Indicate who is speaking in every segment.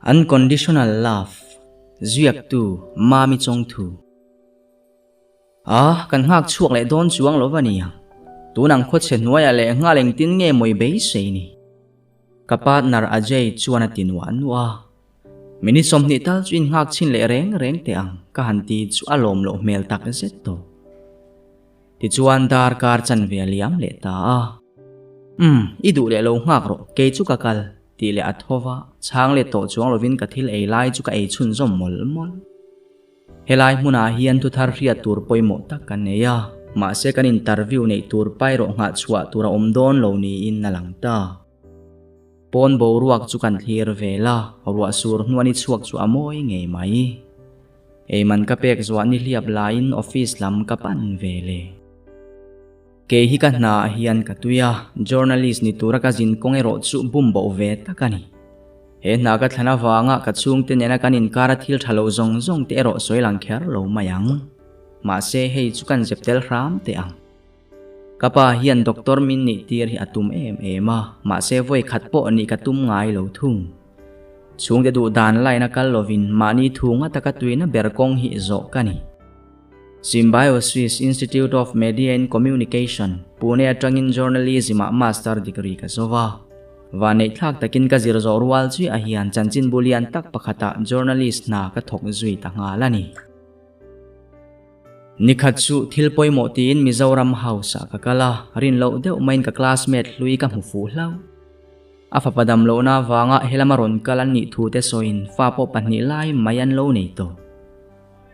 Speaker 1: Unconditional love Duyak tu mami chong thu kan ngak chuak le don chuang lo vania tunang khot se nuaya le ngaleng tin nge moi be sei ni ka partner Ajay chuana tinwan wa mini somni tal chuin ngak chin le reng te ang ka hanti chu alom lo mel tak zet to ti chuan dar kar chan ve liam le ta idu le lo ngak ro ke chu ka kal ti le athova chang le to chuang lovin ka thil ei lai chu ka ei chun zom mol helai muna hian tu thar ria tur poimo tak kan neya ma se kan interview nei tur pai ro nga chua tura omdon lo ni in na lang ta pon bo ruak chu kan thir vela ruwa sur nuani chuak chu amoi ngei mai ei man ka pek zwa ni liap lain office lam ka pan vele ke hi ka na hian ka tuya journalist ni tura ka jin kong ero chu bumbo ve takani he na ka thana wanga ka chung te nena kanin kara thil thalo zong te ero soilang kher lo mayang ma se hei chu kan jeptel ram te ang kapa hian doctor min ni tir hi atum ema ma se voi khat po ni ka tum ngai lo thung chung de du dan lai na kal lovin mani thunga taka tuina berkong hi zo kani Symbiosis Institute of Media and Communication Pune atangin journalism master degree ka zova wa nei thak takin ka zir zo rual chui a hian chanchin bulian tak pakhata journalist na ka thok zui ta ngalani nikhatchu thilpoi motin Mizoram House ka kala rin lo deuh main ka classmate lui ka hmufu hlau afapadam lo na wanga helamaron kalan ni thu te soin fa po panni lai mayan lo nei to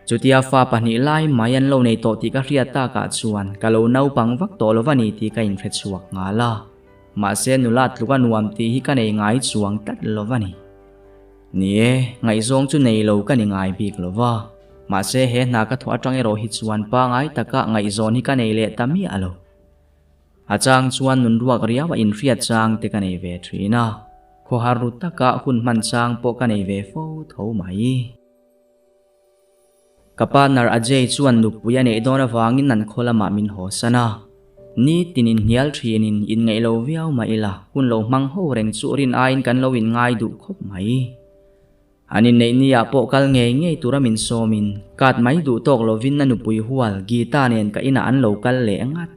Speaker 1: chutia fa panni lai mayan lo nei to ti ka riata ka chuan ka lo nau pang vak to lovani ti ka in phet suak ngala ma se nulat luka nuam ti hi ka nei ngai chuang tat lovani nie ngai zong chu nei lo ka ni ngai bik lova ma se he na ka thwa tang ero hi chuan pa ngai taka ngai zon hi ka nei le tami alo achang chuan nun ruak riawa in riat chang te ka nei ve thina kho haru taka hun man chang po ka nei ve fo tho mai ka partner Ajay chuan nupuya nei dona wangin nan kholama min ho sana ni tinin hial thinin in ngei lo viau ma ila hun lo mang ho reng chu rin ain kan lo in ngai du khop mai anin nei niya po kal ngei turamin somin kat mai du tok lovin na nupui hual gita nen ka ina an lo kal le ngat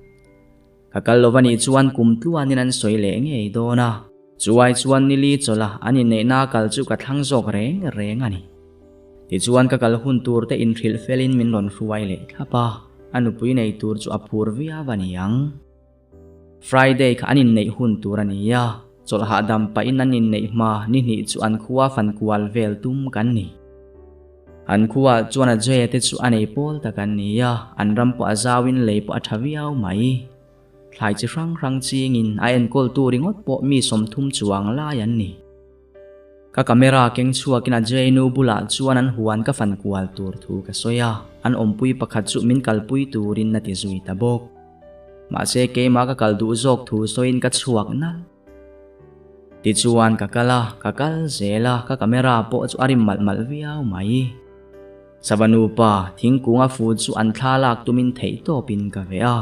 Speaker 1: kakal lovani chuan kum tluanin an soi le ngei dona chuai chuan nili chola anin nei na kal chu ka thlang jok reng ani ti chuan ka kal hun tur te in thil felin min ron ruai le thapa anupui nei tur chu apur via waniang Friday ka anin nei hun tur ania chol ha dam pa in anin nei ma ni chu an khuwa fan kwal vel tum kan ni an khuwa chuan a je te chu anei pol ta kan nia an ram po azawin le po athawiau mai thlai chi rang ching in a en kol tu ringot po mi som thum chuang la yan ni ka camera keng chua kina je nu bula chuan an huan ka fan kwal tur thu ka soya an ompui pakhat chu min kalpui turin na ti zui ta bok ma se ke ma ka kal du jok thu soin ka chuak na ti chuan ka kal zela ka camera po chu arim mal viau mai sabanu pa thingkunga fu chu an thalak tumin thei to pin ka vea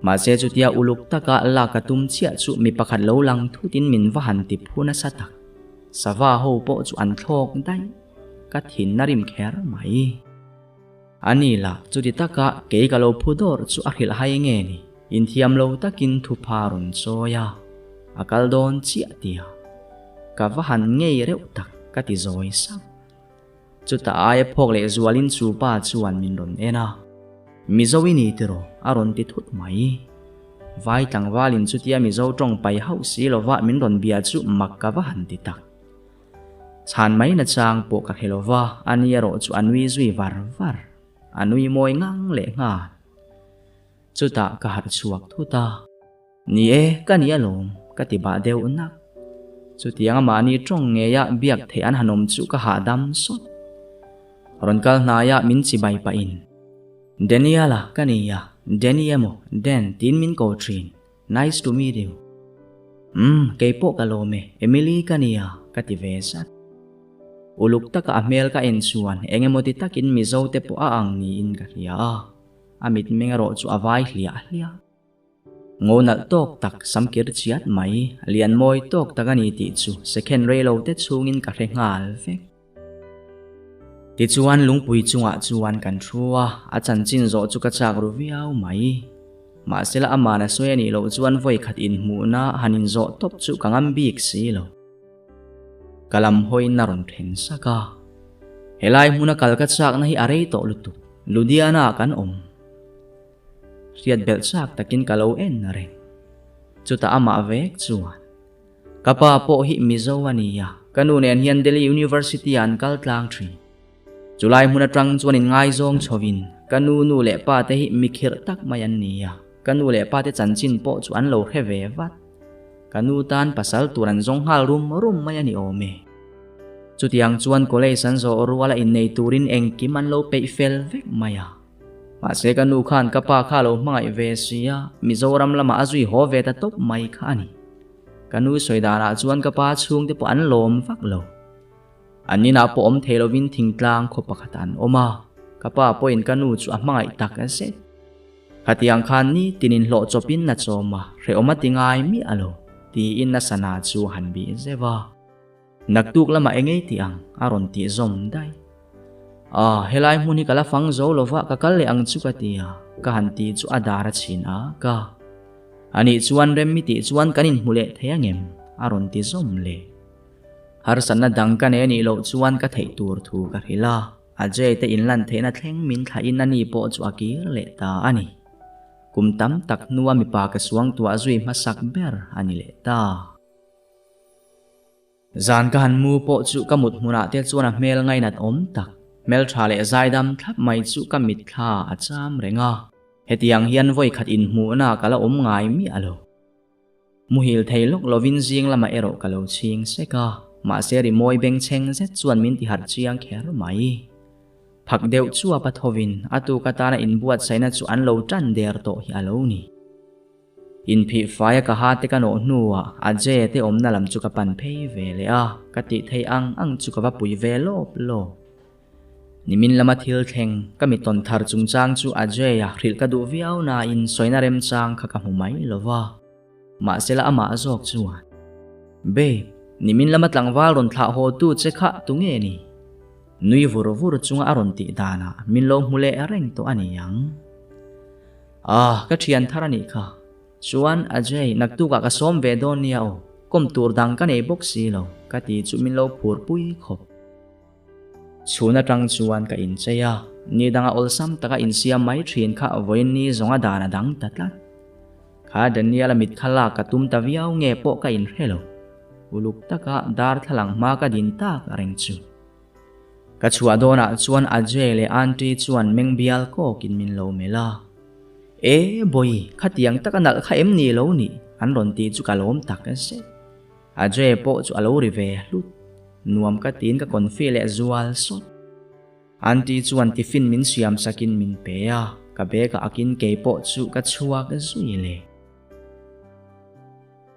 Speaker 1: ma se chu tia uluk taka la ka tum chia chu mi pakhat lo lang thutin min wa han ti phuna satak sawa ho po chu an thlok dai ka thin narim kher mai anila chu ti taka ke ka lo phudor chu a khil hai nge ni in thiam lo takin thu pharun soya akal don chia tia ka wa han ngei reuh tak ka ti zoi sa chu ta ai phok le zualin chu pa chuan min ron ena mizowi ni tiro aron ti thut mai vai tang walin chu tia mizo tong pai hau si lova min ron bia chu makka wa han ti tak chan mai na chang po ka helova ania ro chu anui zui var anui moi ngang le nga chu ta ka har chuak thu ta ni e ka ni alom ka ti ba deu nak chu tiang ma ni tong nge ya biak the an hanom chu ka ha dam so ron kal na ya min chi bai pa in Daniela kaniya Daniemo den tin min ko trin nice to meet you kay po kalome Emily kaniya ka ti vesat uluk ta ka amel ka ensuan engemo ti takin mizo te po aang ni in ka riya amit mengaro chu avai hlia ngonal tok tak samkir chiat mai lian moi tok takani ti chu second relo te chungin ka rengal vek ti chuan lungpui chunga chuan kan thua a chanchin zo chu ka chak ru viau mai ma sela amana soyani lo chuan voi khat in mu na hanin zo top chu kangam bik si lo kalam hoi na ron theng saka helai muna kalka chak na hi arei to lutu ludiana kan riat bel chak takin kalo en na ren chuta ama vek chuan kapa po hi mizowaniya kanunen hian Delhi University an kal tlang thri July muna trang chuan in ngai zong chovin kanu nu le pa te hi mikhir tak mayan niya kanu le pa te chanchin po chuan lo heve wat kanu tan pasal turan zong hal rum mayani ome chutiang chuan kolei san zo ruala in nei turin engkim an lo pe fel vek maya ma se kanu khan kapa kha lo mangai ve sia Mizoram lama azui ho ve ta top mai khani kanu soidana chuan kapa chung te po an lom vak lo anina po thelovin thingtlang kho pakhatan oma kapa point kanu chu amangai tak ase khatiang khan ni tinin lo chopin na choma re oma tingai mi alo ti in na sana chu hanbi zewa naktuk lama engei tiang aron ti zom dai helai muni kala fang zo lova kakal le ang chukatia ka hanti chu adara china ka ani chuan rem mi ti chuan kanin mule theyangem aron ti zom le har sanna dangkan e ni lo chuan ka thei tur thu ka hila ajay te inlan the na thleng min tha in ani po chu akir le ta ani kumtam tak nuwa mi pa ka suang tua zui masak ber ani le ta zan ka han mu po chu ka mut muna te chuan a mel ngai nat om tak mel tha le zaidam thap mai chu ka mit tha acham renga hetiang hian voi khat in mu na kala om ngai mi alo muhil theilok lovin jing lama ero kalo ching seka ma seri moi beng cheng zet chuan min ti har chiang kher mai phak deu chua pathovin atu katana in buat saina chu an lo tan der to hi alo ni in phi faya ka ha te ka no nuwa aje te om na lam chu ka pan phei ve le a ka ti thei ang chu ka va pui ve lop lo nimin lama thil theng ka mi ton thar chung chang chu aje ya hril ka du viau na in soina rem chang kha ka humai lova ma sela ama azok chuan be nimin lama tlangwal ron thla ho tu che kha tunge ni nui vur chunga aron ti dana min lo mule areng to ani yang ka thian tharani kha chuan ajay naktu ka som ve don nia o kom tur dang ka nei box si lo ka ti chu min lo phur pui khop chuna tang chuan ka in cheya ni danga olsam taka in siam mai thin kha voin ni zonga dana dang tatlat kha dania la mit khala ka tum ta viau nge po ka in hello uluk taka dar thalang ma ka din ta ka reng chu ka chua dona chuan ajay le anti chuan mengbial ko kin min lo mela boy khatiang takanal kha em ni lo ni an ron ti chu kalom tak ase ajay po chu alo ri ve lut nuam ka tin ka konfi le zual sot anti chuan tiffin min siam sakin min pe ya ka be ka akin ke po chu ka chua ka zui le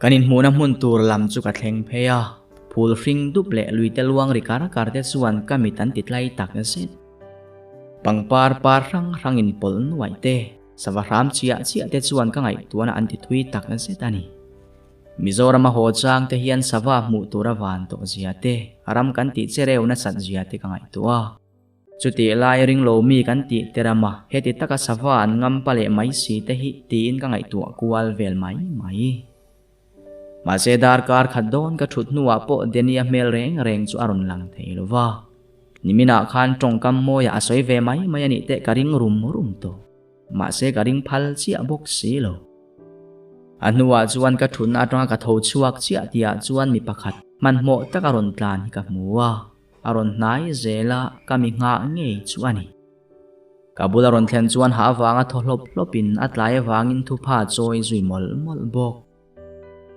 Speaker 1: kanin hmuna hmun tur lam chu ka thleng phe ya phul hring dup le lui te luang ri kar te chuan ka mi tan titlai tak ase pangpar rang in pol nuai te savaram chia te chuan ka ngai tuana anti thui tak ase tani Mizoram ho chang te hian sava mu tura van to zia te aram kan ti chereu na sat zia te ka ngai tua chuti lai ring lo mi kan ti terama heti taka sava an ngam pale mai si te hi tin ka ngai tua kual vel mai Mazedar kar khadon ka thut nuwa po denia mel reng chu aron lang theilova nimina khan tongkam moya asoi ve mai ani te karing rum to ma se karing phal chia box si lo anuwa chuan ka thun atanga ka tho chuak chia tia chuan mi pakhat man mo takaron tlan ka muwa aron nai zela kami nga nge chu ani kabula ron thlen chuan ha wanga tholop lopin atlai wangin thu pha choi zui mol bok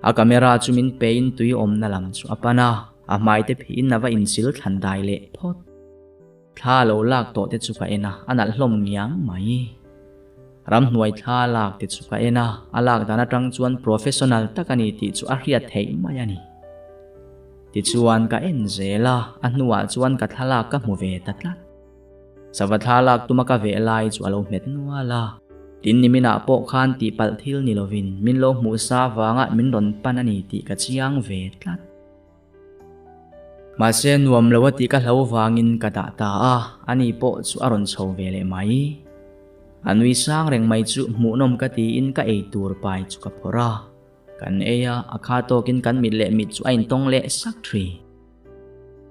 Speaker 1: a camera chumin pein tui om na lam chu apana a mai te phin na va in sil thandai le phot thla lo lak to te chu ka ena anal hlom ngiang mai ram hnuai thla lak te chu ka ena alak dana tang chuan professional takani ti chu a hriat thei mai ani ti chuan ka en zela anuwa chuan ka thala ka mu ve tatlat sawa thala tuma ka ve lai chu alo met nuala tin ni mina po khan ti pal thil ni lovin min lo mu sa wanga min ron pan ani ti ka chiang ve tlat ma se nuam lawati ka hlo wangin ka ta ta ani po chu aron chho ve le mai anui sang reng mai chu mu nom ka ti in ka ei tur pai chu ka phora kan eya akha to kin kan mit le mit chu ain tong le sak thri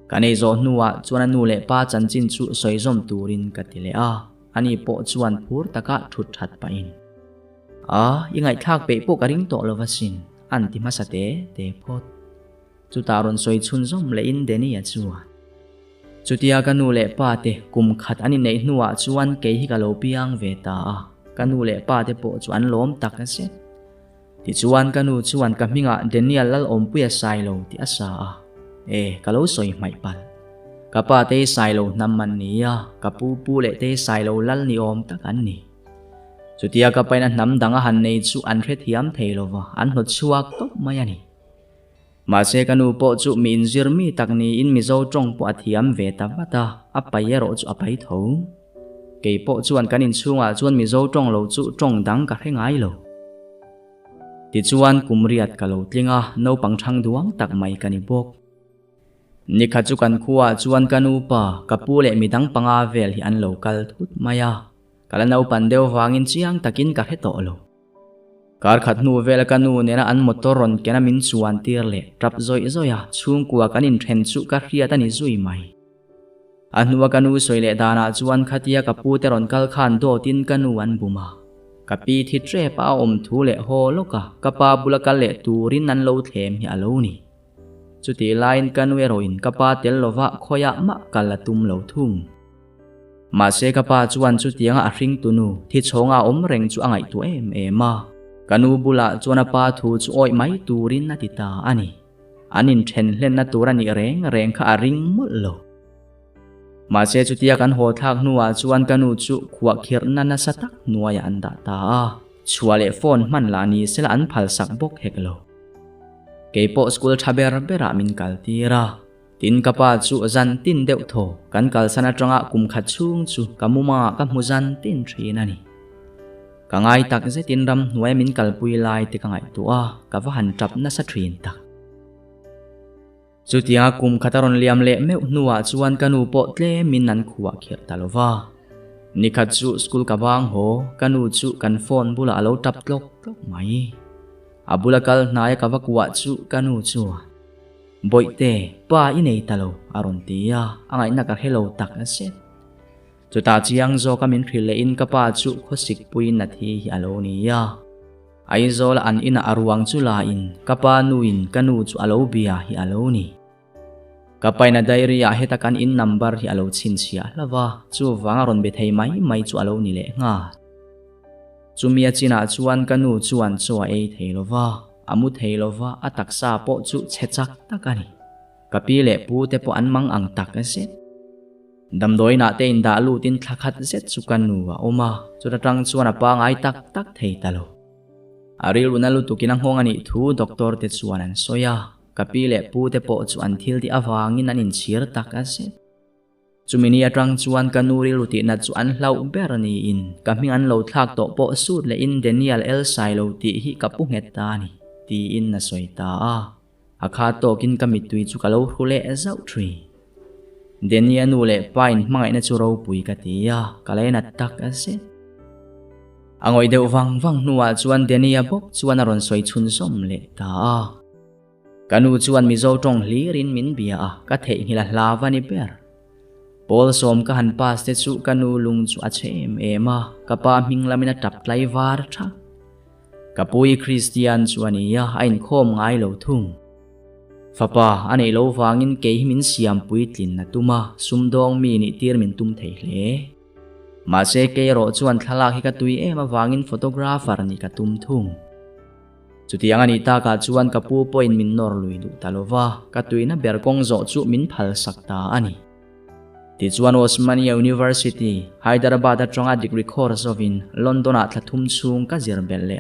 Speaker 1: kan ei zo nuwa chuan nu le pa chan chin chu soizom turin ka ti le a ani po chuan phur taka thut that pa in ingai thak pe po ka ring to lowasin an ti ma sa te phot chu taron soi chun zom le in deni a chuwa chutia kanu le pa te kum khat ani nei nuwa chuan ke hi ka lo piang ve ta kanu le pa te po chuan lom tak a se ti chuan kanu chuan ka minga denial lal om puya sai lo ti asa ka lo soi mai pal ka pa te sai lo namman ni ka pu le te sai lo lal ni om tak an ni chutia ka paina nam danga han nei chu an hre thiam theilowa an hnot chuak top mai ani ma se kanu po chu min zir mi takni in mi zo tong po athiam ve ta wata apai ro chu apai tho ke po chuan kanin chunga chuan mi zo tong lo chu tong dang ka hengai lo ti chuan kumriat ka lo tlinga no pang thang duang tak mai kani bok ni kha chu kan khuwa chuan kanu pa kapu le midang panga vel hi an local thut maya kala nau pan deu wangin chiang takin ka heto lo kar khat nu vel kanu nena an motoron kena min chuan tir le trap zoi zoya chung kuwa kanin then chu ka hria tani zui mai anwa kanu soile dana chuan khatia kapu te ron kal khan do tin kanu an buma kapi thi tre pa om thu le ho loka kapa bulaka le turin an lo thlem hi alo ni chuti line kanu eroin kapa tel lova khoya ma kalatum lo thum ma se kapa chuan chu tianga a hring tunu thi chhonga om reng chu angai tu ema kanu bula chuan pa thu chu oi mai turin na ti ta ani anin then hlen na turani reng kha aring mol lo ma se chu tia kan ho thak nuwa chuan kanu chu khuwa khir na na satak nuaya anda ta chuale phone man la ni sela an phal sak bok heklo kepo school thaber bera min kaltira tin kapa chu zan tin deuh tho kan kal sana tanga kum khat chung chu kamuma ka muzan tin thrin ani kangai tak ze tin ram nuai min kalpui lai te kangai tua ka va han trap na sa thrin tak chutia kum khataron liam le meu nuwa chuan kanu po tle min nan khuwa khir talova nikhat chu school ka bang ho kanu chu kan phone bula alo tap tlok mai abulakal naya ka vakwa chu kanu chu boite pa inei talo aron tia angai na ka hello tak aset chuta chiang zo kamin thrile in kapa chu khosik puin na thi hi alo niya aizol an ina arwang chu la in kapa nuin kanu chu alo bia hi alo ni kapai na diary a heta kan in number hi alo chin sia lawa chu wangaron be thei mai chu alo ni le nga chumia china chuan kanu chuan chua ei theilowa amu theilowa ataksa po chu chechak takani kapi le pu te po anmang ang tak ase damdoi na te inda lu tin thakhat zet chu kanu wa oma churatang chuan apa ngai tak thei talo aril unalu tukinang hongani thu doctor te chuan an soya kapi le pu te po chu an thil ti awangin an in chir tak ase chumini atang chuan kanuri luti na chu an hlau ber ni in kaming an lo thlak to po sut le in Daniel el sailo ti hi kapu ngeta ni ti in na soita akha to kin kamitui chu kalo hule zau thri Daniel nu le pain mangai na chu ro pui ka tia kalaina tak ase angoi deu wang nuwa chuan Daniel bok chuan aron soi chun som le ta kanu chuan mizo tong hlirin min bia ka thei hila hlawani ber Paul som ka han pas te chu kanu lung chu achem ema kapa minglamina tap lai war tha kapui Christian chuania ain khom ngai lo thung fapa anei lo wangin ke min siam pui tlin na tuma sumdong mi ni tir min tum thei hle ma se ke ro chuan thalak hi ka tui ema wangin photographer ni ka tum thung chutiang ani ta ka chuan kapu point min nor lui du talova ka tuina berkong zo chu min phal sakta ani ti chuan Osmania University Hyderabad atanga degree course of in London a thlathum chung ka zirbel le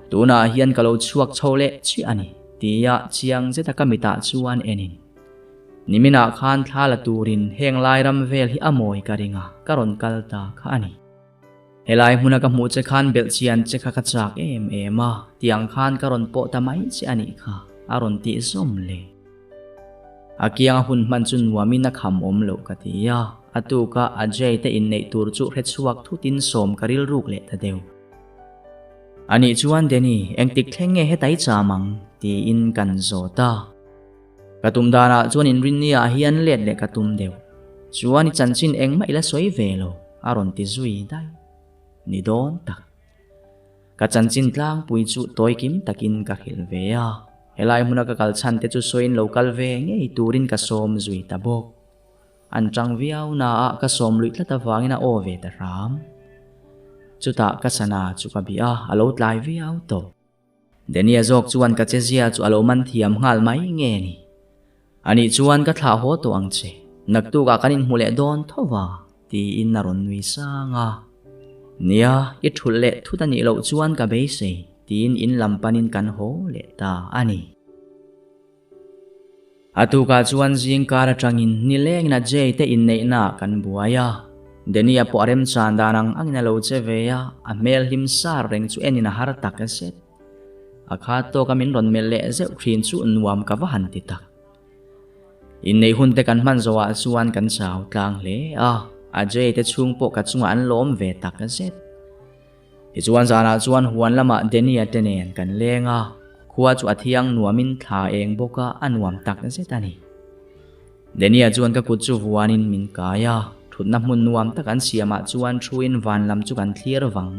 Speaker 1: tuna hian kalo chuak chole chi ani tia chiang zeta kamita chuan enin nimina khan thala turin heng lai ram vel hi amoi karinga karon kalta kha ani Helai muna ka mu che khan bel chian che kha chak em a tiang khan karon po tamai che ani kha aron ti som le akiang hun man chun wami na kham om lo ka ti ya atu ka ajay te in nei tur chu hret suak thu tin som karil ruk le ta deu ani chuan deni engtik thlenge he tai chamang ti in kan zota katum dana chuan in rin nia hian let le katum deu chuan i chanchin eng mai la soi ve lo aron ti zui dai ni don tak ka chanchin tlang pui chu toy kim takin ka khil ve a helai muna ka kal chan te chu soin local ve nge turin ka som zui ta bok an chang viau na a ka som lui tla ta wangina o ve ta ram chuta ka sana chu ka bia alo tlai viau to denia jok chuan ka che zia chu alo man thiam ngal mai nge ni ani chuan ka thla ho to ang che naktu ka kanin mule don thowa ti in naron nui sanga nia i thul le thu ta ni lo chuan ka be se tin in lampanin kan ho le ta ani atu ka chuan jing kar atangin ni leng na je te in nei na kan buaya denia po arem chan danang angina lo che veya a mel him sar reng chu enina har tak set akha to kamin ron mel le ze khrin chu nuam ka wa han ti tak in nei hun te kan man zowa chuan kan chau tlang le a je te chung po ka chunga an lom ve tak set i chuan zana chuan huan lama denia tenen kan lenga khuwa chu athiang nuamin tha eng boka anuam tak zetani denia chuan ka kut chu huanin min kaya thutna mun nuam tak an siama chuan thuin van lam chu kan thlir wang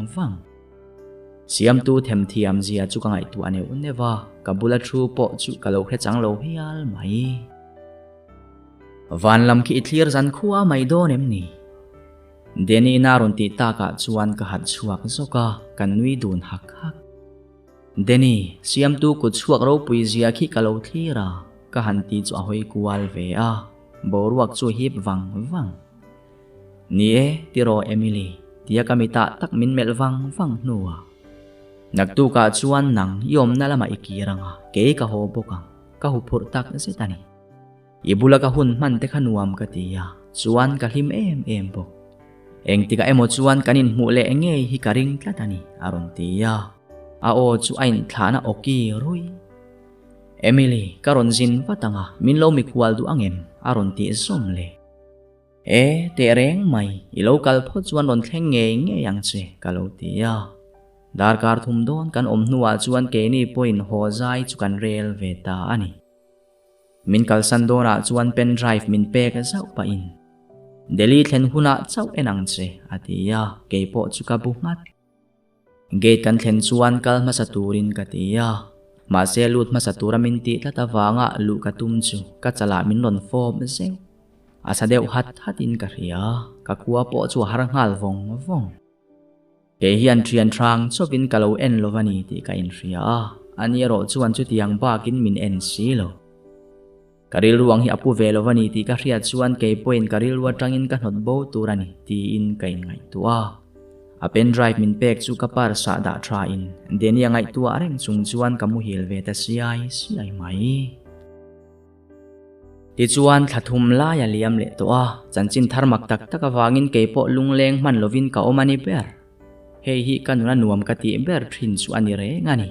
Speaker 1: siam tu them thiam zia chu ka ngai tu ane unewa kabula thu po chu kalo khe chang lo hial mai van lam ki thlir zan khuwa mai don em ni deni naron ti ta ka chuan ka hat chuak zoka kan nui dun hak deni siam tu kut chuak ro pui zia khi kalo thira ka han ti chu ahoi kual ve a boruak chu hip wang ni e tiro Emily tia kamita tak min mel wang nuwa naktu ka chuan nang yom na lama ikiranga ke ka ho boka ka hu phur tak setani ibula ka hun man te khanuam ka tia chuan ka him em bok eng tika emo chuan kanin mu le nge hi karing tlatani aron tia a o chu ain thana oki rui Emily karon zin patanga min lo mi kwal du angem aron ti som le te reng mai i local pho chuan ron thleng nge yang che kalo tia dar kar thum don kan om nuwa chuan ke ni point ho zai chu kan rel ve ta ani min kal san dona chuan pen drive min pe ka zau pa in Delhi thlen huna chau enang che atia ke po chu ka bu ngat gate kan thlen chuan kal ma saturin ka tia ma se lut ma satura min ti tata wanga lu ka tum chu ka chala min ron form se asa deu hatin ka ria ka kuwa po chu har ngal vong ke hian trian trang chopin kalo en lovani ti ka in ria ani ro chuan chu tiang ba kin min en si lo karil ruang hi apu velovani ti ka ria chuan ke point karil wa tangin ka not bo turani ti in kai ngai tua a pen drive min pek chu ka par sa da tra in den ya ngai tua reng chung chuan ka mu hil ve ta siai mai ti chuan thathum la ya liam le to a chanchin tharmak tak taka wangin ke po lungleng man lovin ka omani ber hei hi kanuna nuam ka ti ber thin chu ani re ngani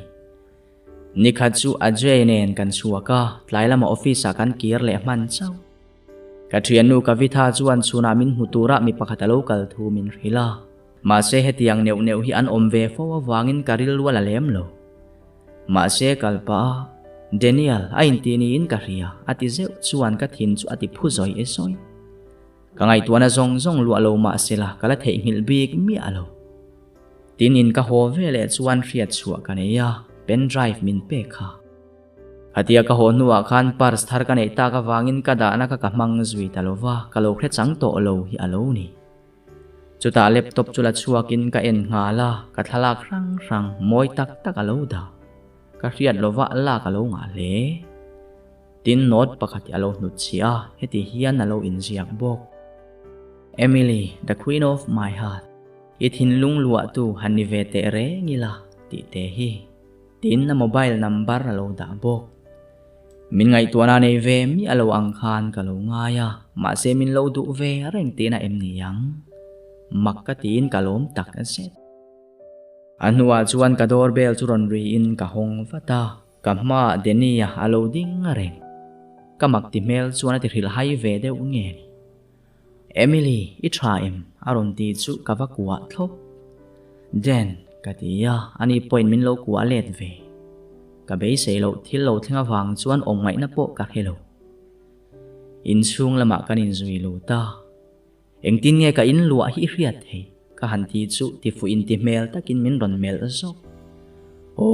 Speaker 1: nikhachu ajay nen kan suaka tlailama office kan kir le man chau ka thianu ka vitha chuan chuna min hutura mi pakhata local thu min rila ma se hetiang neu hi an omve fo wangin karil wala lem lo ma se kalpa Daniel ain tini in ka ria ati zeu chuan ka thin chu ati phuzoi esoi ka ngai tuana zong lu alo ma sela kala thei ngil bik mi alo tin in ka ho vele chuan riat chua kaneya pen drive min pe kha hatia ka ho nuwa khan par sthar ka nei ta ka wangin ka da na ka mang zui talova kalo khre chang to lo hi alo ni chuta laptop chula chuakin ka en ngala ka thalak rang moi tak alo da ka riat lova la ka lo nga le tin not pakhat alo nu chia heti hian alo in ziak bok Emily the queen of my heart ithin lung lua tu hanive te re ngila ti te hi tin na mobile number alo da bok min ngai tuana nei ve mi alo ang khan ka lo nga ya ma se min lo du ve reng te na em ni yang mak ka tin kalom tak a set anwa chuan ka doorbell chu ron ri in ka hong vata ka ma denia alo ding a reng ka mak ti mel chuan ti ril hai ve deuh nge ni Emily I tha em aron ti chu ka va kwa thlop den ka tia ani point min lo kwa let ve ka be sei lo thil lo thenga wang chuan om ngai na po ka helo in chung lama kanin zui lu ta eng tin nge ka in lua hi riat hei ka han ti chu ti fu in ti mel takin min ron mel azok o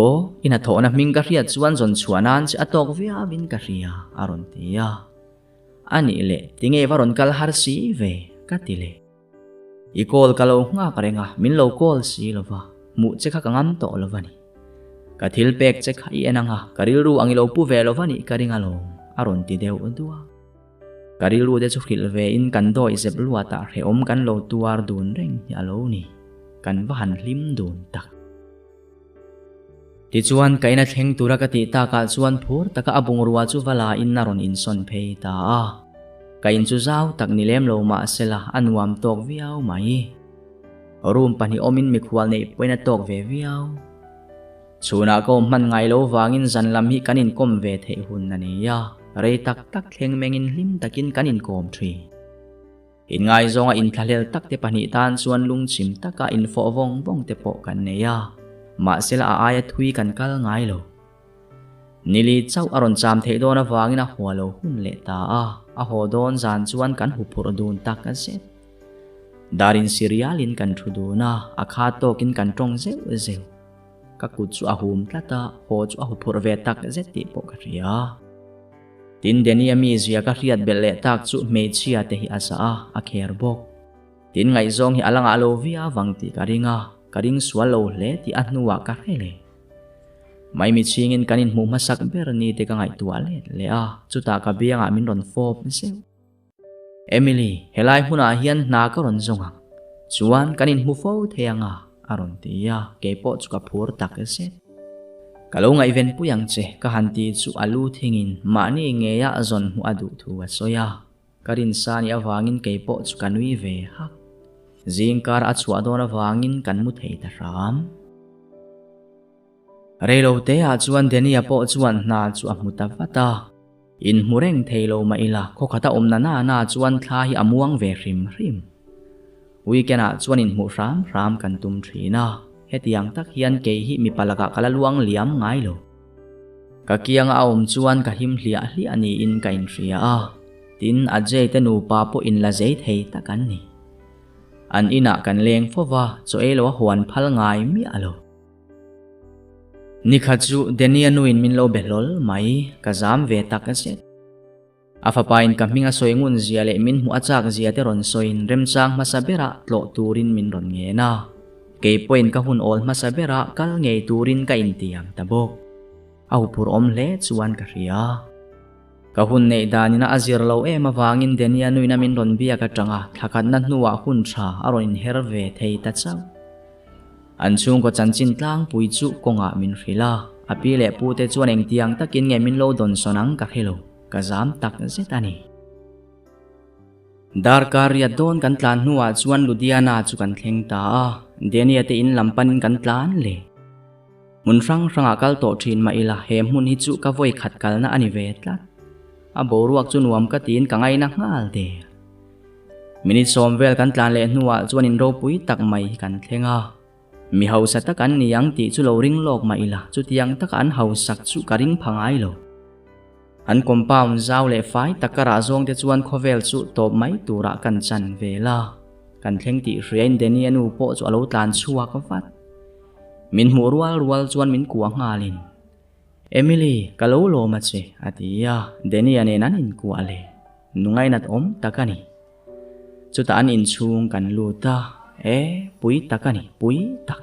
Speaker 1: ina thona ming ka riat chuan zon chuanan chi atok via min ka ria aron tia ani le tinge varon kal har si ve ka tile I call ka lo nga ka renga min lo call si lova mu che kha kangam to lovani ka thil pek che kha I enanga karil ru angilo pu ve lovani ka ringa lo aron ti deu odua karil ru de chu khil ve in kan doi zep lua ta re om kan lo tuar dun reng ya lo ni kan va han hlim dun tak ti chuan kaina thleng tura ka ti ta ka chuan phur taka abung ruwa chu vala in naron in son phei ta a kain chu zau tak ni lem lo ma sela anwam tok viau mai room pani omin mi khwal nei poina tok ve viau chuna ko man ngai lo wangin zanlam hi kanin kom ve the hun na ne ya rei tak tak thleng mengin hlim takin kanin kom thri in ngai zonga in thalel tak te pani tan chuan lung chim taka in fo vong vong te po kan ne ya ma sela a aya thui kan kal ngai lo nili chau aron cham thei dona wangin a hwalo hun le ta a ho don zan chuan kan hu phur dun tak a set darin serialin kan thuduna a kha tokin kan tong zeu zeu ka ku chu a hum tlata ho chu a hu phur ve tak zet ti po ka ria tin denia mi zia ka riat belle tak chu me chia te hi asa a kher bok tin ngai zong hi alanga lo via wangti ka ringa karing swallow le ti atnuwa ka hele mai mi chingin kanin mu masak ber ni te ka ngai tualet le a chuta ka bianga min ron fop se Emily helai huna hian na ka ron zonga chuan kanin mu fo theanga aron tia ke po chu ka phur tak se kalo ngai ven puyang che ka hanti chu alu thingin mani nge ya zon hu adu thu wa soya karin san ya wangin ke po chu kanui ve ha zingkar at suadona wangin kan mu thei ta ram reilo te a chuan denia po chuan na chu a muta vata in mureng theilo ma ila kho khata omna na chuan thla hi amuang ve rim rim weekend a chuan in mu ram kan tum thina hetiang tak hian ke hi mi palaka kala luang liam ngai lo ka kiang a om chuan ka him hlia hli ani in kain ria a tin a je te nu pa po in la zai thei takan ni an ina kan leng fowa cho elo huan phal ngai mi alo nikhachu denia nuin min lo belol mai ka zam ve tak a set afa pain ka minga soingun zia le min mu achak zia te ron soin remchang masabera tlo turin min ron nge na ke point ka hun ol masabera kal ngei turin ka intiam tabok au pur om le chuan ka ria ka hun nei danina azir lo e mawangin denia nuina min ron bia ka tanga thakat na nuwa hun tha aron herve thei ta chau an chung ko chanchin tlang pui chu konga min rila api le pu te chuan eng tiang takin nge min lo don sonang ka helo ka zam tak zetani dar karya don kan tlan nuwa chuan ludiana chu kan thleng ta denia te in lampan kan tlan le mun rang ranga kal to thin ma ila he mun hi chu ka voi khat kal na ani ve tlat a boruak chu nuam ka tin ka ngai na ngal de minit somvel kan tlan le nuwa chuan in ro pui tak mai kan thlenga mi hausa tak an niang ti chu lo ring lok ma ila chu tiang tak an hausak chu ka ring phangai lo an compound zau le fai takara zong te chuan khovel chu top mai tura kan chan vela kan thleng ti rian denia nu po chu alo tlan chhuwa ka vat min mu rual chuan min kuwa ngalin Emily kalo lo ma che atia denia ne nan in kuwa le nungai nat om takani chuta an in chung kan luta pui takani pui tak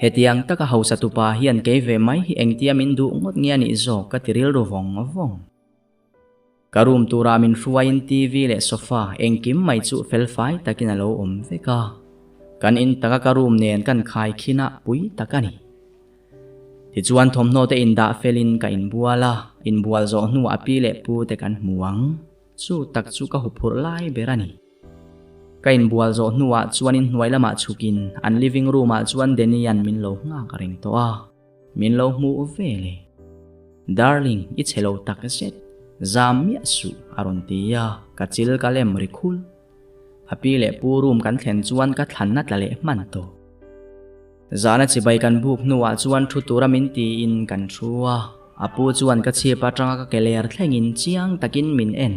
Speaker 1: hetiang taka hausa tupa hian ke ve mai hi engtia min du ngot ngia ni zo ka tiril ro vong karum tura min ruain TV le sofa engkim mai chu felfai takin alo om veka kan in taka karum nen kan khai khina pui takani ti chuan thomno te in da felin ka in bual zo nu api le pu te kan muang chu tak chu ka hu phur lai berani kain bual zo nuwa chuanin hnuai lama chukin an living room a chuan Denian min lo nga ka reng to a min lo mu vele darling it's hello takaset zamia su aron tia kachil kalem rikhul api le purum kan thlen chuan ka thlan na tlale man to zana chibai kan buk nuwa chuan thu tura min ti in kan thua apu chuan ka chipa tanga ka keler thlengin chiang takin min en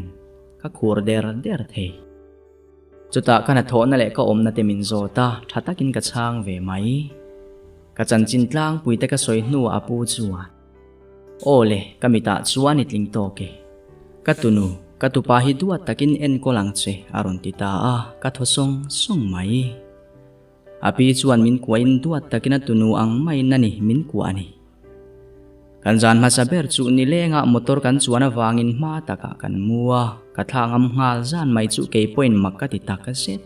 Speaker 1: ka khur der the chuta kana thona le ka omna te min zota thatakin ka chang ve mai ka chanchin tlang puite ka soi hnu apu chuan ole kamita chuan itling to ke ka tunu ka tupa hi duat takin en ko lang che aron tita a ka thosong song mai api chuan min kuain duat takina tunu ang mai nani min kuani kan jan ma saber chu ni lenga motor kan chuana wangin ma taka kan muwa ka thangam ngal jan mai chu ke point makka ti taka set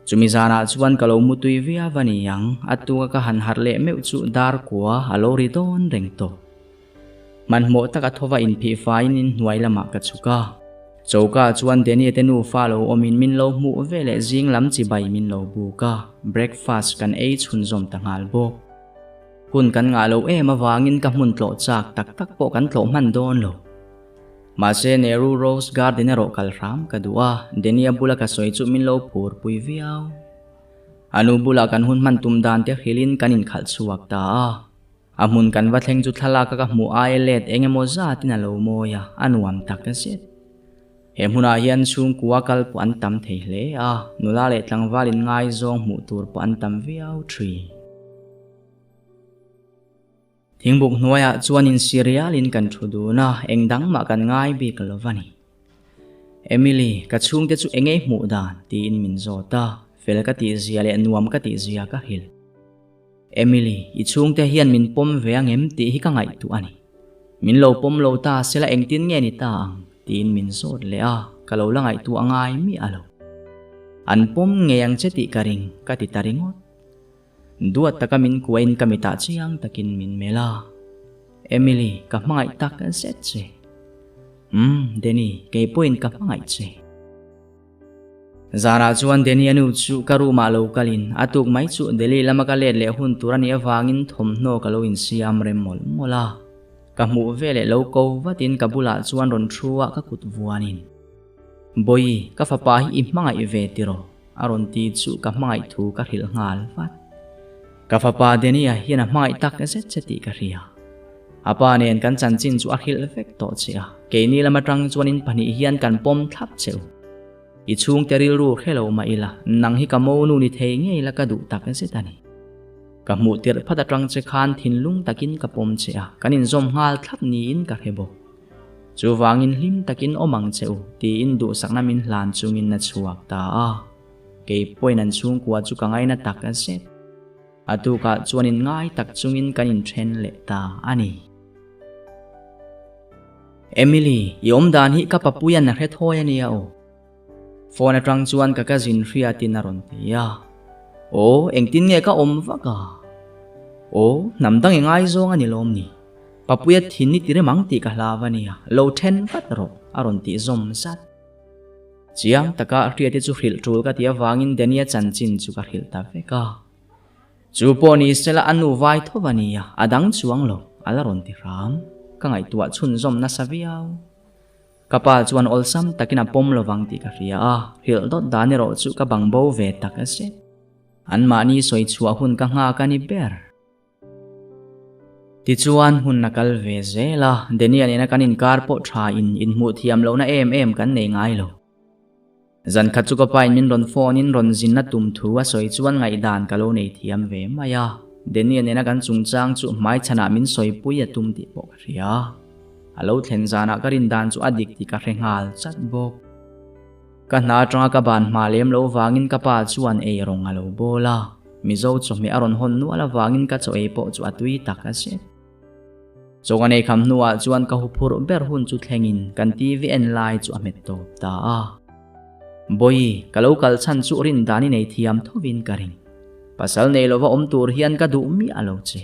Speaker 1: chumi zana chuan kalo mutui via vani yang atu ka han harle meu chu dar kwa alori don reng to man mo taka thova in phi fain in hnuai lama ka chuka chauka chuan deni tenu follow omin min lo mu vele jing lam chi bai min lo buka breakfast kan ei chhun zom tangal bo hun kan nga lo e mawangin ka mun tlo chak tak tak po kan tlo man don lo ma se neru rose garden ro kalram ka duwa denia bula ka soi chu min lo phur pui viau anu bula kan hun man tum dan te khilin kanin khal chuak ta amun kan wa thleng chu thala ka mu ai let engemo za tina lo moya anuam tak ka set he huna hian chung kuwa kal pu an tam thei hle a nula le tlang walin ngai zong mu tur pu an tam viau tree thingbuk hnuaya chuanin serial in kan thuduna engdang ma kan ngai bi kalovani Emily ka chung te chu engei mu dan ti in min zota fel ka ti zia le nuam ka ti zia ka hil Emily I chung te hian min pom ve angem ti hi ka ngai tu ani min lo pom lo ta sela engtin nge ni ta ang tin min zot le a kalo langai tu angai mi alo an pom nge yang cheti karing ka ti taringot duat taka min kuain kamita chiang takin min mela Emily ka mangai tak kan set che Deni ke point ka mangai che zara chuan Deni anu chu karu ma lo kalin atuk mai chu deli lama ka let le hun turani awangin thom no kalo in siam remol mola ka mu vele lo ko watin kabula chuan ron thruwa ka kut vuanin boi ka fapa hi mangai ve tiro aron ti chu ka mangai thu ka hil ngal wat ka fapa Denia hian mai tak ka set cheti ka ria apa nen kan chanchin chu a hil vek to chia ke ni lama tang chuanin pani hian kan pom thap cheu I chung teril ru hello ma ila nang hi ka mo nu ni thei ngei la ka du tak ka setani ka mu tir phata tang che khan thin lung takin ka pom che a kanin zom ngal thap ni in ka hebo chu wangin hlim takin omang cheu ti in du sakna min hlan chungin na chuak ta a ke point an chung kwa chu ka ngai na tak ka set atu ka chuanin ngai tak chungin kanin thren le ta ani Emily yom dan hi ka papuyan na hrethoy ani a o phone atang chuan ka jin hria tin aron tia o engtin nge ka om waka o namdang engai zong ani lom ni papuya thin ni tire mang ti ka hlawania lo then pat ro aron ti zom sat chiang taka hria te chu hril tul ka tia wangin Denia chanchin chu ka hril ta veka chu poni sela anu vai thowania adang chuang lo alaron ti ram ka ngai tua chun zom na saviao kapa chuan olsam takina pom lowang ti ka ria a hil dot dani ro chu ka bangbo ve tak ase an mani soi chua hun ka nga ka ni ber ti chuan hun nakal ve zela Denia nena kanin kar po tha in mu thiam lo na em kan nei ngai lo zan kha chu ka pain min ron phone in ron zin na tum thu a soi chuan ngai dan kalo nei thiam ve maya Denia nena kan chungchang chu mai chana min soi pui a tum ti po ria alo thlen zana karin dan chu adik ti ka rengal chat bok ka na tanga ka ban malem lo wangin ka pa chuan e rong alo bola mizo chu mi aron hon nu ala wangin ka cho e po chu atui tak ase chongane kham nuwa chuan ka hupur ber hun chu thlengin kan TV en lai chu amet to ta a boi kalo kal chan chu rin dani nei thiam thovin karing pasal nei lova om tur hian ka du mi alo che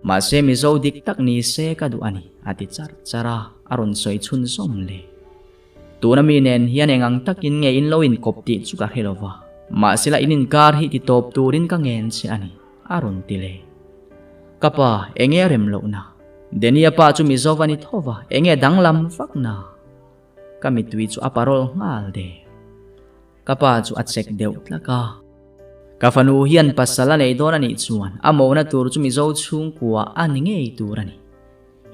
Speaker 1: ma se mi zo dik tak ni se ka du ani ati char chara aron soi chun som le tu na mi nen hian engang takin nge in loin kopti chu ka helova ma sila inin kar hi ti top turin ka ngen si ani aron tile kapa enge rem lo na denia pa chu mi zovani thova enge danglam fak na kami tui chu aparol ngal de kapa chu atsek deu tlaka kafanu hian pasala nei dona ni chuan amo na tur chu mi zo chung kuwa ani ngei turani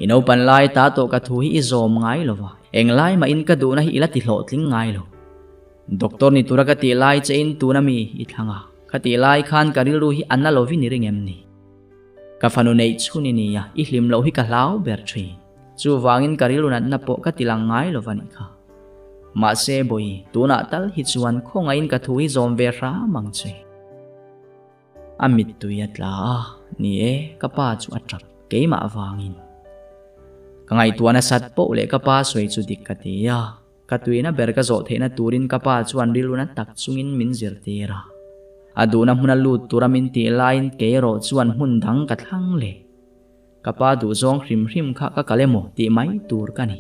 Speaker 1: ino pan lai ta to ka thu hi izom ngai lova eng lai ma in ka du na hi ila ti hlo tling ngai lo doktor ni tura ka ti lai che in tu na mi i thanga ka ti lai khan karil ru hi anna lovi ni ringem ni kafanu nei chuni ni ya i hlim lo hi ka hlau ber thi chu wangin karil ru na po ka tilang ngai lovani kha ma se boi tu na tal hi chuan khonga in ka thu hi zom ve ra mang che amit tu yatla ni e kapa chu atrak keima awangin kangai tuana sat po le kapa soi chu dik katia katuina ber ka zo theina turin kapa chuan riluna tak chungin min zirtira aduna huna lut turamin ti line ke ro chuan hun dang ka thang le kapa du zong hrim hrim kha ka kalemo ti mai tur kani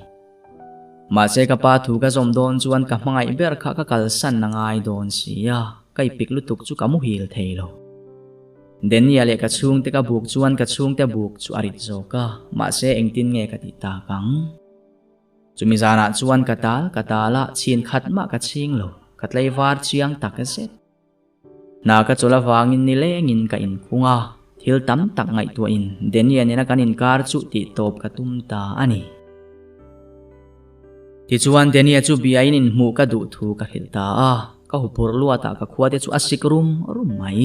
Speaker 1: ma se kapa thu ka zom don chuan ka mangai ber kha ka kal san na ngai don sia kai pik lutuk chu kamu hil theilo denia le ka chung te ka buk chuan ka chung te buk chu arit zo ka ma se engtin nge ka ti ta kang chumi zana chuan katala chin khat ma ka ching lo katlai war chiang tak ka set na ka chola wangin ni lengin ka in khunga thil tam tak ngai tu in denia ne na kanin kar chu ti top ka tum ta ani ti chuan denia chu biain in mu ka du thu ka hil ta ka hupur luata ka khuate chu asik rum mai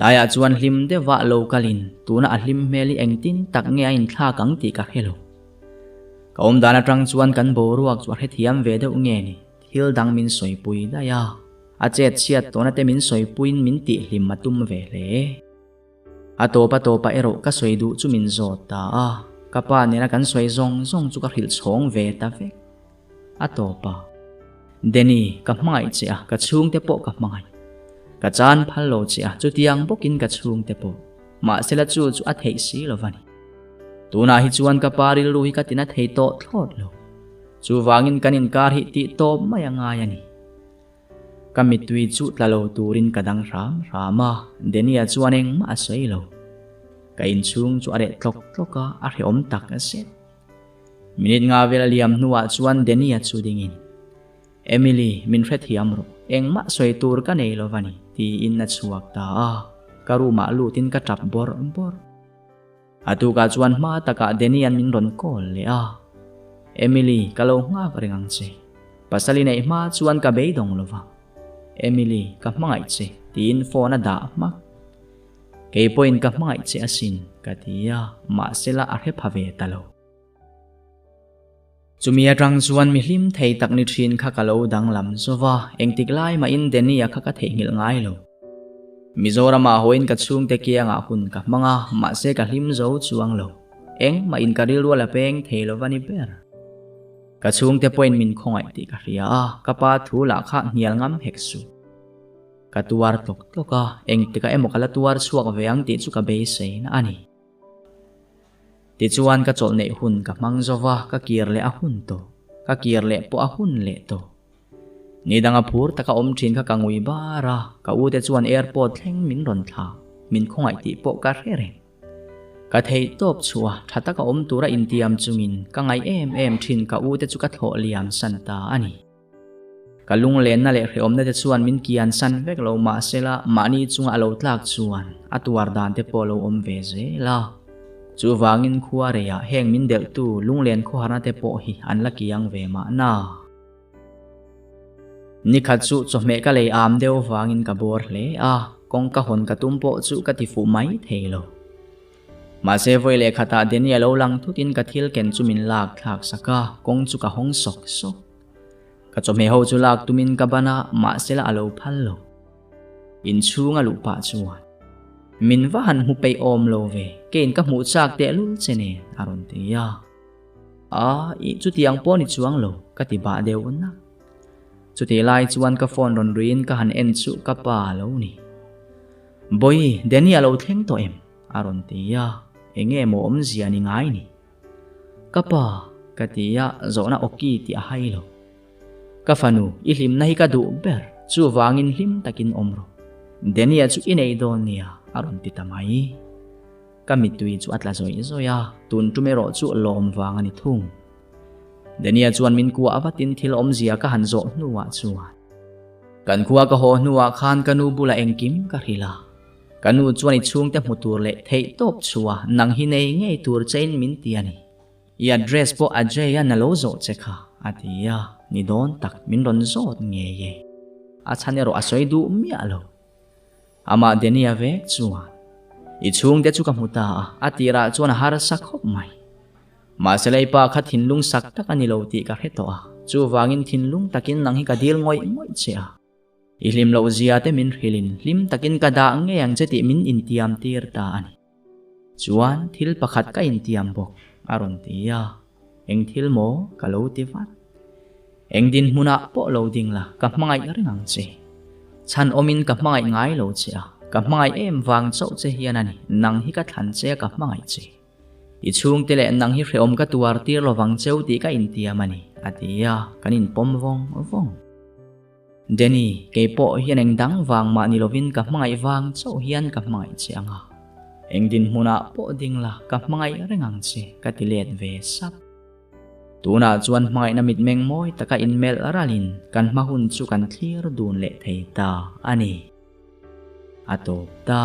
Speaker 1: laya chuan hlim de wa lo kalin tuna a hlim meli engtin tak nge in thla kang ti ka helo kaum dana tang chuan kan boruak chu he thiam ve de nge ni thil dang min soi pui da ya a chet chiat tona te min soi puin min ti hlim matum ve le a topa ero ka soi du chu min zo ta kapa ne na kan soi zong chu ka hil chhong ve ta ve a topa deni ka mai che a ka chung te po ka mai ka chan phal lo chi a chu tiang bokin ka chung te po ma sela chu a thei si lovani tuna hi chuan ka paril ru hi ka tina thei to thlot lo chu wangin kanin kar hi ti to maya nga yani kamitui chu tlalo turin kadang ram rama denia chuaneng ma sei lo ka in chung chu are tloka a hreom tak a set minit nga vel liam nuwa chuan denia chu dingin Emily min hret hiam ro eng ma soi tur ka nei lovani ti in na chuak ta karu ma lutin ka trap bor atu ka chuan ma taka denian min ron kol le Emily kalo nga karingang che pasali nei ma chuan ka beidong lova Emily ka mangai che tin phone da mak ke point ka mangai che asin ka tia ma sela a he phave talo chumia tang chuan mi hlim thei tak ni thin kha kalo dang lam zowa engtik lai ma in denia kha ka thei ngil ngai lo Mizorama hoin ka chung te kia nga hun ka manga ma se ka hlim zo chuang lo eng ma in ka ril wala peng thei lo vani ber ka chung te point min khongai ti ka ria ka pa thu la kha ngial ngam hek su ka tuar tok ka eng te ka emo kala tuar chuak veang ti chu ka be se na ani ti chuan ka chol nei hun ka mang zowa ka kir le a hun to ka kir le po a hun le to ni danga phur taka om thin ka kangui bara ka u te chuan airport thleng min ron thla min khongai ti po ka rere ka thei top chua thata ka om tura intiam chungin ka ngai em thin ka u te chu ka thlo liam san ta ani ka lung len na le hreom na te chuan min kian san vek lo ma sela mani chunga alo tlak chuan atuar dan te polo om ve ze la chu wangin khuwa re ya heng min del tu lung len kho harna te po hi an la kiang ve ma na ni khat chu chome ka le am deu wangin ka bor hle kong ka hon ka tumpo chu ka ti fu mai thelo ma se voi le khata den ya lo lang thutin ka thil ken chu min lak thak saka kong chu ka hong sok ka chome ho chu lak tumin ka bana ma sela alo phal lo in chunga lu pa chuan min va han hu pe om lo ve ken ka mu chak te lul chene aron te ya i chu tiang po ni chuang lo ka ti ba deu na chu te lai chuan ka phone ron rin ka han en chu ka pa lo ni boy denia lo thleng to em aron te ya enge mo om zia ni ngai ni ka pa ka ti ya zo na oki ti a hai lo Kafanu ihlim na hikadu ber chu wangin hlim takin omro. Denia chu inei don niya aron titamay. Kamitui chu atlasoy isoya tun tumero chu lom wangan ithung. Denia chuan min kuwa abatin thil omzia ka hanzo nuwa chuan. Kan kuwa ka ho nuwa khan kanu bula engkim karila. Kanu chuan ichung te mutur le thei top chua nang hinei ngei tur chain min tiani. I address po ajaya na lozo cheka atia ni don tak min ron zot ngeye. Achanero asoy du mialo. Ama denia ve chuan. Ichung te chu kamuta atira chuan har sakhop mai. Masalay pa khat hinlung sakta kanilo ti ka hetoa. Chu wangin thinlung takin nang hikadil ngoy chia. Ihlim lo zia te min hilin lim takin kada ngeyang jeti min intiam tir ta ani. Chuan thil pakhat ka intiam bok aron tia. Eng thil mo kalo tifat. Eng din muna po lo ding la ka mangay ringang che. Chan omin ka mangay ngay lo chia. Ka mangay em wang chow che hiyan ani nang hikathan che ka mangay che. Ichung tile nang hi reom ka tuwar tir lo wang chew ti ka intiam ani. Atia kanin pom vong. Deni kay po hiyan ang dang wang ma nilovin ka mangay wang chow hiyan ka mangay che nga. Eng din muna po ding la ka mangay ringang che katilet ve sap. Tuna chuan mangay na mitmeng moy taka inmel aralin kan mahun chu kan clear dun le thei ta ani. Atop ta.